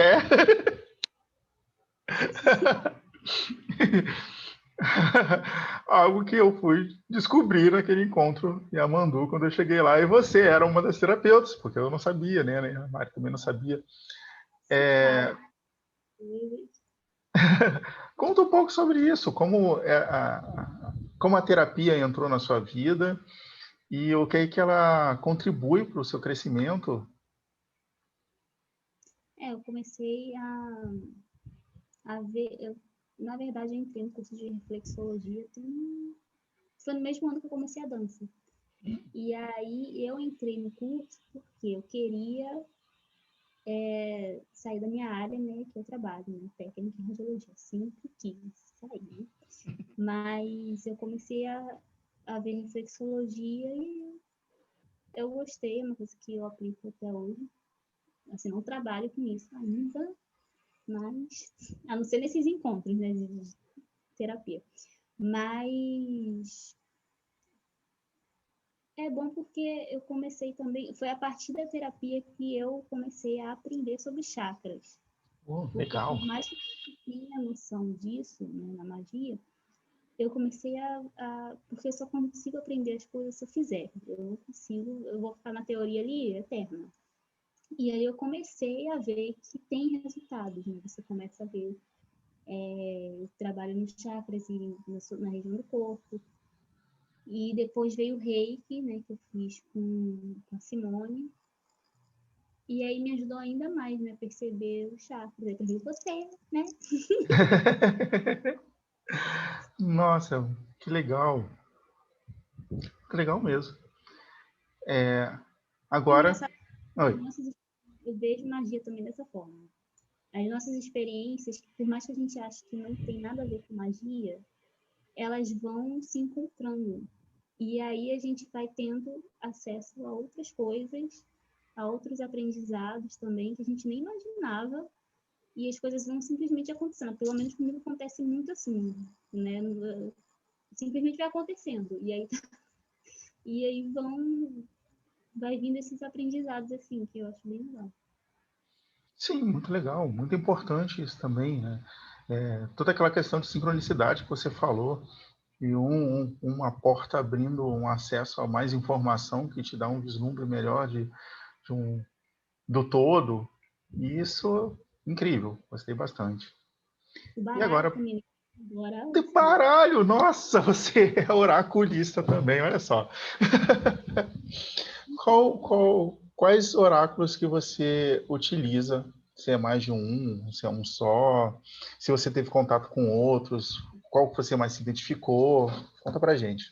Algo que eu fui descobrir naquele encontro em Amandu quando eu cheguei lá. E você era uma das terapeutas, porque eu não sabia, né? A Mari também não sabia. Várias É, vezes. conta um pouco sobre isso, como a terapia entrou na sua vida e o que é que ela contribui para o seu crescimento. Eu comecei a ver, na verdade, eu entrei no curso de reflexologia, foi no mesmo ano que eu comecei a dança. E aí eu entrei no curso porque eu queria sair da minha área, né, que eu trabalho, né, técnica em radiologia. Sempre quis sair, né? Mas eu comecei a ver reflexologia e eu gostei, é uma coisa que eu aplico até hoje. Assim, não trabalho com isso ainda, mas a não ser nesses encontros, né, de terapia. Mas é bom porque eu comecei também, foi a partir da terapia que eu comecei a aprender sobre chakras. Oh, Porque legal. por mais que eu tenha noção disso, né, na magia, eu comecei porque eu só consigo aprender as coisas se eu fizer. Eu não consigo, eu vou ficar na teoria ali eterna. E aí eu comecei a ver que tem resultados, né? Você começa a ver trabalho nos chakras e na região do corpo. E depois veio o reiki, né, que eu fiz com a Simone. E aí me ajudou ainda mais, né, a perceber os chakras. Aí percebi você, né? Nossa, que legal. Que legal mesmo. É Agora, engraçado, oi. eu vejo magia também dessa forma. As nossas experiências, por mais que a gente ache que não tem nada a ver com magia, elas vão se encontrando. E aí a gente vai tendo acesso a outras coisas, a outros aprendizados também que a gente nem imaginava, e as coisas vão simplesmente acontecendo. Pelo menos comigo acontece muito assim, né? Simplesmente vai acontecendo. E aí vai vindo esses aprendizados assim, que eu acho bem legal. Sim, muito legal, muito importante isso também, né? Toda aquela questão de sincronicidade que você falou, e uma porta abrindo um acesso a mais informação que te dá um vislumbre melhor do todo, e isso, incrível, gostei bastante. O E baralho agora, também, agora, de assim, baralho, nossa, você é oraculista também, olha só. Quais oráculos que você utiliza? Se é mais de um, se é um só, se você teve contato com outros, qual que você mais se identificou? Conta pra gente.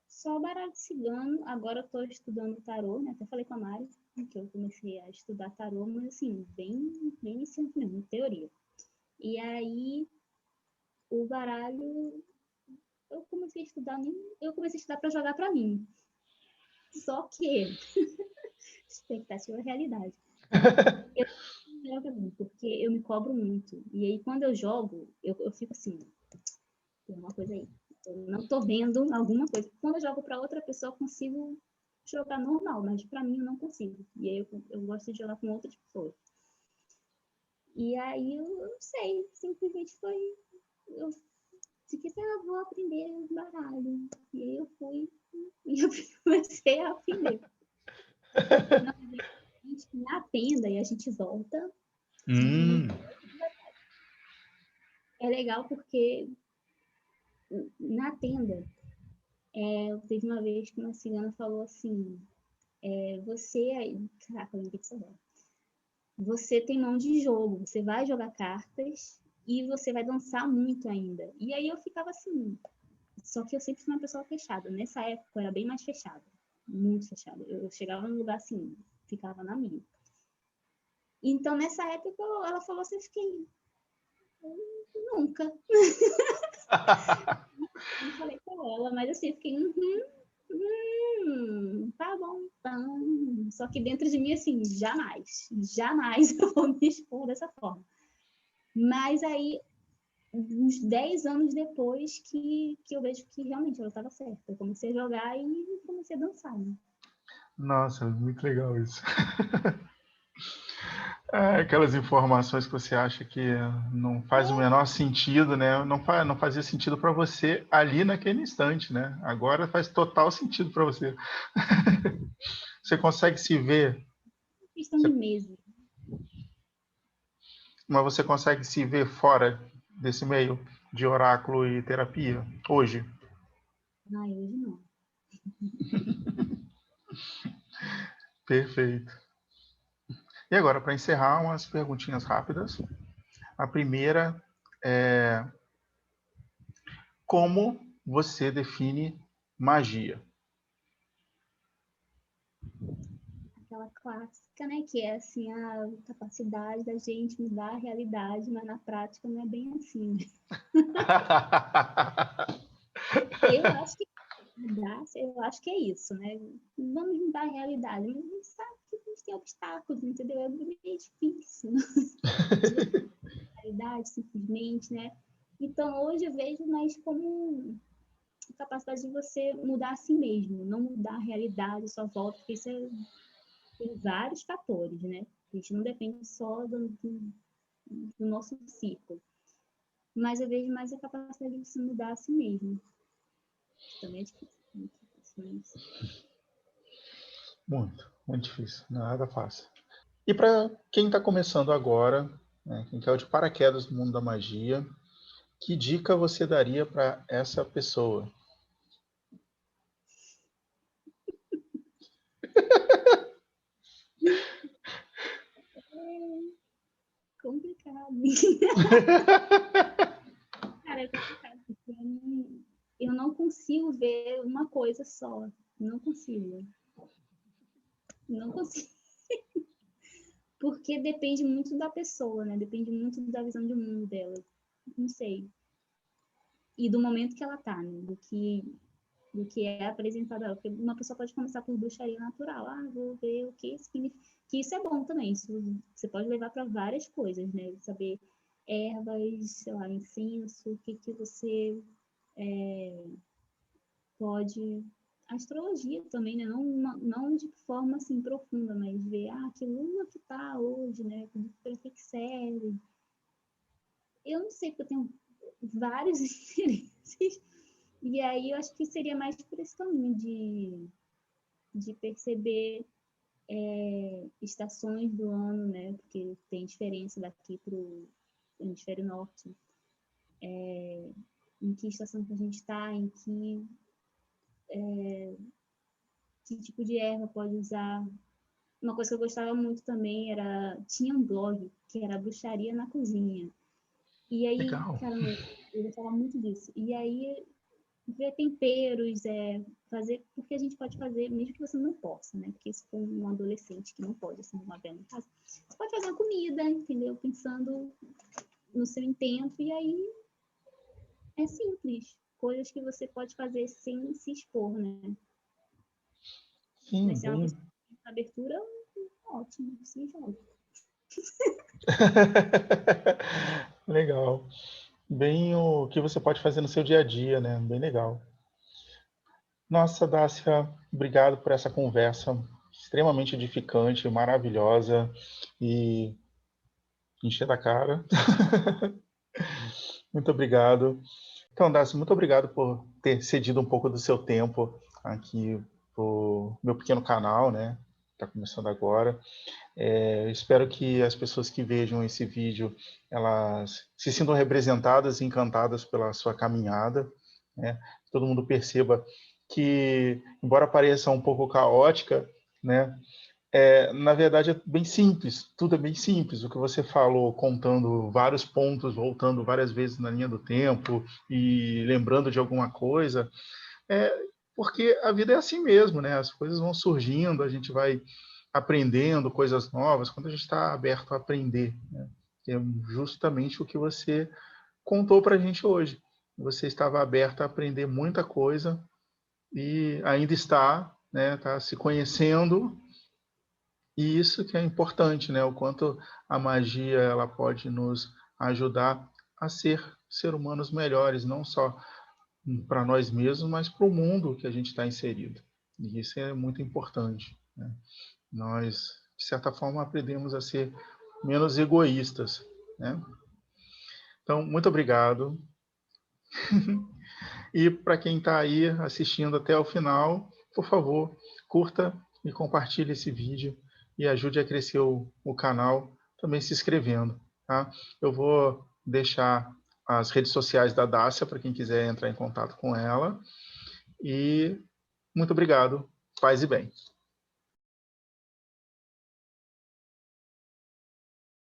só o baralho cigano. Agora eu estou estudando tarô, né? Até falei com a Mari que eu comecei a estudar tarô, mas assim, bem iniciante mesmo, teoria. E aí o baralho eu comecei a estudar para jogar para mim. Só que expectativa é realidade. Eu não jogo pra mim, porque eu me cobro muito. E aí quando eu jogo, eu fico assim, tem uma coisa aí. Eu não tô vendo alguma coisa. Quando eu jogo para outra pessoa, eu consigo jogar normal, mas para mim eu não consigo. E aí eu gosto de jogar com outras pessoas. E aí eu não sei, simplesmente foi. Eu fiquei, vou aprender baralho. E aí eu fui e eu comecei a aprender. Não, na tenda e a gente volta. E Hum, é legal porque na tenda, teve uma vez que uma cigana falou assim: você aí. Caraca, eu lembrei disso agora. Você tem mão de jogo, você vai jogar cartas e você vai dançar muito ainda. E aí eu ficava assim. Só que eu sempre fui uma pessoa fechada. Nessa época eu era bem mais fechada. Muito fechada. Eu chegava num lugar assim, ficava na minha. Então nessa época ela falou assim: eu fiquei. Nunca. Não falei com ela, mas assim, eu fiquei. Tá bom, então. Só que dentro de mim, assim, jamais eu vou me expor dessa forma. Mas aí, uns 10 anos depois, que eu vejo que realmente ela estava certa. Eu comecei a jogar e comecei a dançar. Né? nossa, muito legal isso. Aquelas informações que você acha que não faz o menor sentido, né? Não fazia sentido para você ali naquele instante, né? Agora faz total sentido para você. Você consegue se ver, Questão de meses. mas você consegue se ver fora desse meio de oráculo e terapia hoje? Ai, hoje não. Perfeito. E agora, para encerrar, umas perguntinhas rápidas. A primeira é: como você define magia? Aquela clássica, né? Que é assim, a capacidade da gente mudar a realidade, mas na prática não é bem assim. Eu acho que eu acho que é isso, né? Vamos mudar a realidade, mas a gente sabe que a gente tem obstáculos, entendeu? É meio difícil de você mudar a realidade, simplesmente, né? Então, hoje eu vejo mais como a capacidade de você mudar a si mesmo, não mudar a realidade à sua volta, porque isso tem vários fatores, né? A gente não depende só do nosso ciclo. Mas eu vejo mais a capacidade de você mudar a si mesmo. Isso também é difícil. Muito difícil, mas... Muito difícil, nada fácil. E para quem está começando agora, né, quem quer o de paraquedas no mundo da magia, que dica você daria para essa pessoa? É complicado. Cara, é complicado, porque eu não consigo ver uma coisa só. Não consigo. Não consigo. Porque depende muito da pessoa, né? Depende muito da visão de mundo dela. Não sei. E do momento que ela tá, né? Do que é apresentado a ela. Porque uma pessoa pode começar por bruxaria natural. Ah, vou ver o que significa. Que isso é bom também. Isso você pode levar para várias coisas, né? Saber ervas, sei lá, incenso, o que que você pode. Astrologia também, né? Não de forma assim profunda, mas ver que lua que tá hoje, né? Para que serve? Eu não sei, porque eu tenho vários interesses. E aí eu acho que seria mais por esse caminho de perceber estações do ano, né? Porque tem diferença daqui para o hemisfério norte, em que estação que a gente está, em que tipo de erva pode usar. Uma coisa que eu gostava muito também tinha um blog que era Bruxaria na Cozinha. E aí, Legal. caramba, eu gostava muito disso. E aí, ver temperos, fazer, porque a gente pode fazer, mesmo que você não possa, né? Porque se for um adolescente que não pode acender uma vela em casa, você pode fazer uma comida, entendeu? Pensando no seu intento, e aí é simples. Coisas que você pode fazer sem se expor, né? Sim, Mas se é uma bem. pessoa que tem abertura, ótimo, se joga. Legal. Bem o que você pode fazer no seu dia a dia, né? Bem legal. Nossa, Dácia, obrigado por essa conversa extremamente edificante, maravilhosa e encher da cara. Muito obrigado. Então, Dácia, muito obrigado por ter cedido um pouco do seu tempo aqui pro meu pequeno canal, né? Está começando agora. Espero que as pessoas que vejam esse vídeo, elas se sintam representadas e encantadas pela sua caminhada, né? Que todo mundo perceba que, embora pareça um pouco caótica, né? Na verdade é bem simples, tudo é bem simples. O que você falou, contando vários pontos, voltando várias vezes na linha do tempo e lembrando de alguma coisa, é porque a vida é assim mesmo, né? As coisas vão surgindo, a gente vai aprendendo coisas novas quando a gente está aberto a aprender, né? Que é justamente o que você contou para a gente hoje. Você estava aberto a aprender muita coisa e ainda está, né? Está se conhecendo, e isso que é importante, né? O quanto a magia ela pode nos ajudar a ser humanos melhores, não só para nós mesmos, mas para o mundo que a gente está inserido. E isso é muito importante, né? Nós, de certa forma, aprendemos a ser menos egoístas, né? Então, muito obrigado. E para quem está aí assistindo até o final, por favor, curta e compartilhe esse vídeo e ajude a crescer o canal, também se inscrevendo, tá? Eu vou deixar as redes sociais da Dácia para quem quiser entrar em contato com ela. E muito obrigado. Paz e bem.